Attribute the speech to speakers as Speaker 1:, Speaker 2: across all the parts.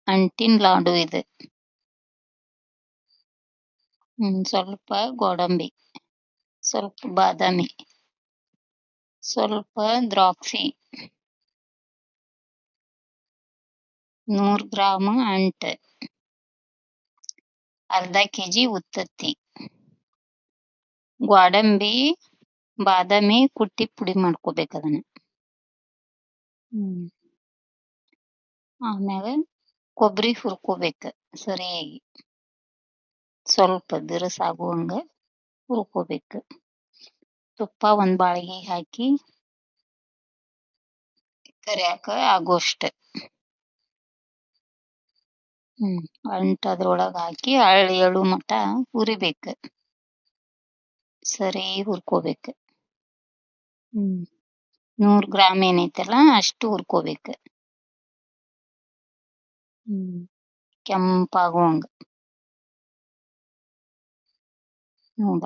Speaker 1: ಅಂಟಿನ ಲಾಡು ಇದು. ಸ್ವಲ್ಪ ಗೋಡಂಬಿ, ಸ್ವಲ್ಪ ಬಾದಾಮಿ, ಸ್ವಲ್ಪ ದ್ರಾಕ್ಷಿ, 100 ಗ್ರಾಮ್ ಅಂಟ್, ಅರ್ಧ ಕೆಜಿ ಉತ್ತತ್ತಿ, ಗೋಡಂಬಿ, ಬಾದಾಮಿ ಕುಟ್ಟಿ ಪುಡಿ ಮಾಡ್ಕೋಬೇಕು ಅದನ್ನ. ಆಮ್ಯಾಗ ಕೊಬ್ಬರಿ ಹುರ್ಕೋಬೇಕು ಸರಿಯಾಗಿ, ಸ್ವಲ್ಪ ಬಿರುಸಾಗುವಂಗ ಹುರ್ಕೋಬೇಕು. ತುಪ್ಪ ಒಂದ್ ಬಾಳಿಗೆ ಹಾಕಿ ಕರಿಯಾಕ ಆಗೋಷ್ಟ ಅಂಟ್ ಅದ್ರೊಳಗ ಹಾಕಿ ಏಳು ಮಟ ಹುರಿಬೇಕು, ಸರಿ ಹುರ್ಕೋಬೇಕು. 100 ಗ್ರಾಮ್ ಏನೈತಲ್ಲ ಅಷ್ಟು ಹುರ್ಕೋಬೇಕು. ಕೆಂಪಾಗುವಂಗ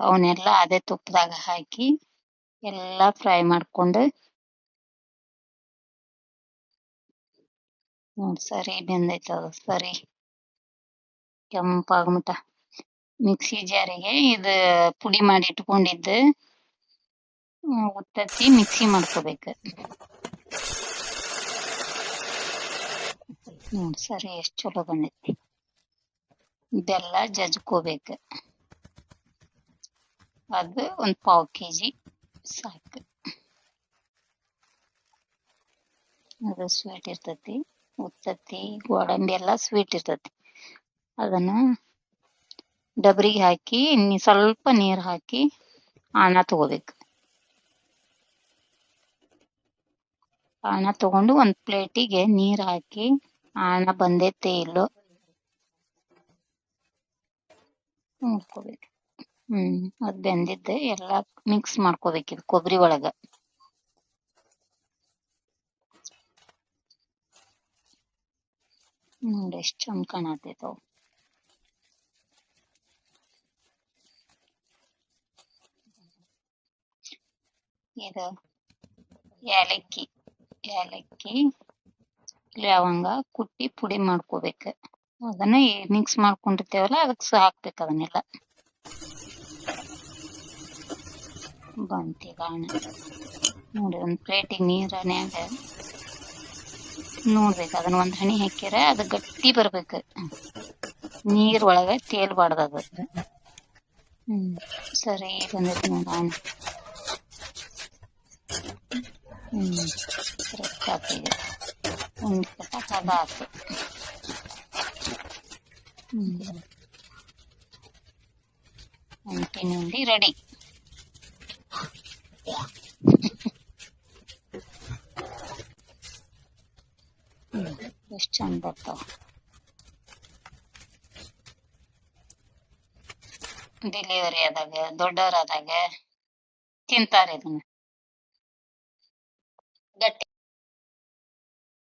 Speaker 1: ಅವನ್ನೆಲ್ಲ ಅದೇ ತುಪ್ಪದಾಗ ಹಾಕಿ ಎಲ್ಲಾ ಫ್ರೈ ಮಾಡ್ಕೊಂಡು ಸರಿ ಬೆಂದೈತ ಅದು. ಸರಿ ಕೆಂಪಾಗ್ಮಟ ಮಿಕ್ಸಿ ಜಾರಿಗೆ ಇದು ಪುಡಿ ಮಾಡಿ ಇಟ್ಕೊಂಡಿದ್ದು ಉತ್ತತ್ತಿ ಮಿಕ್ಸಿ ಮಾಡ್ಕೋಬೇಕು. ಸರಿ ಎಷ್ಟ್ ಚಲೋ ಬಂದೈತಿ. ಬೆಲ್ಲ ಜಜ್ಕೋಬೇಕು, ಅದು 1/4 ಕೆಜಿ ಸಾಕು. ಅದು ಸ್ವೀಟ್ ಇರ್ತತಿ. ಉತ್ತತ್ತಿ ಗೋಡಂಬಿ ಎಲ್ಲ ಸ್ವೀಟ್ ಇರ್ತತಿ. ಅದನ್ನ ಡಬ್ರಿಗೆ ಹಾಕಿ ಸ್ವಲ್ಪ ನೀರ್ ಹಾಕಿ ಆಣ ತಗೋಬೇಕು. ಆಣ ತಗೊಂಡು ಒಂದ್ ಪ್ಲೇಟಿಗೆ ನೀರ್ ಹಾಕಿ ಆಣ ಬಂದೈತೆ ಇಲ್ಲೋ ನೋಡ್ಕೋಬೇಕು. ಅದ್ ಬೆಂದಿದ್ದೆ ಎಲ್ಲಾ ಮಿಕ್ಸ್ ಮಾಡ್ಕೋಬೇಕಿದ್ ಕೊಬ್ಬರಿ ಒಳಗ. ನೋಡಿ ಎಷ್ಟ್ ಚಂದ ಕಾಣತೈತವ. ಇದು ಏಲಕ್ಕಿ ಲವಂಗ ಕುಟ್ಟಿ ಪುಡಿ ಮಾಡ್ಕೋಬೇಕು. ಅದನ್ನ ಮಿಕ್ಸ್ ಮಾಡ್ಕೊಂಡಿರ್ತೇವಲ್ಲ ಅದಕ್ಕೆ ಹಾಕ್ಬೇಕು ಅದನ್ನೆಲ್ಲ. ಬಂತಿ ಗಾಣ ನೋಡಿ, ಒಂದ್ ಪ್ಲೇಟಿಗೆ ನೀರನ್ಯಾಗ ನೋಡ್ಬೇಕು. ಅದನ್ನ ಒಂದ್ ಹನಿ ಹಾಕ್ಯಾರ ಅದು ಗಟ್ಟಿ ಬರ್ಬೇಕು, ನೀರ್ ಒಳಗ ತೇಲ್ಬಾರ್ದು ಅದು. ಸರಿ ಬಂದೈತಿ ನೋಡ. ಕರೆಕ್ಟ್ ಆಗ್ತಿದೆ. ಉಂಡಿ ಕಟ್ಟಕ್ ಅದ ಆತು. ಅಂಟಿನ ಉಂಡಿ ರೆಡಿ. ಎಷ್ಟ್ ಚಂದ ಬರ್ತಾವ. ಡೆಲಿವರಿ ಆದಾಗ ದೊಡ್ಡವರಾದಾಗ ತಿಂತಾರೆ ಇದನ್ನ ಗಟ್ಟಿ.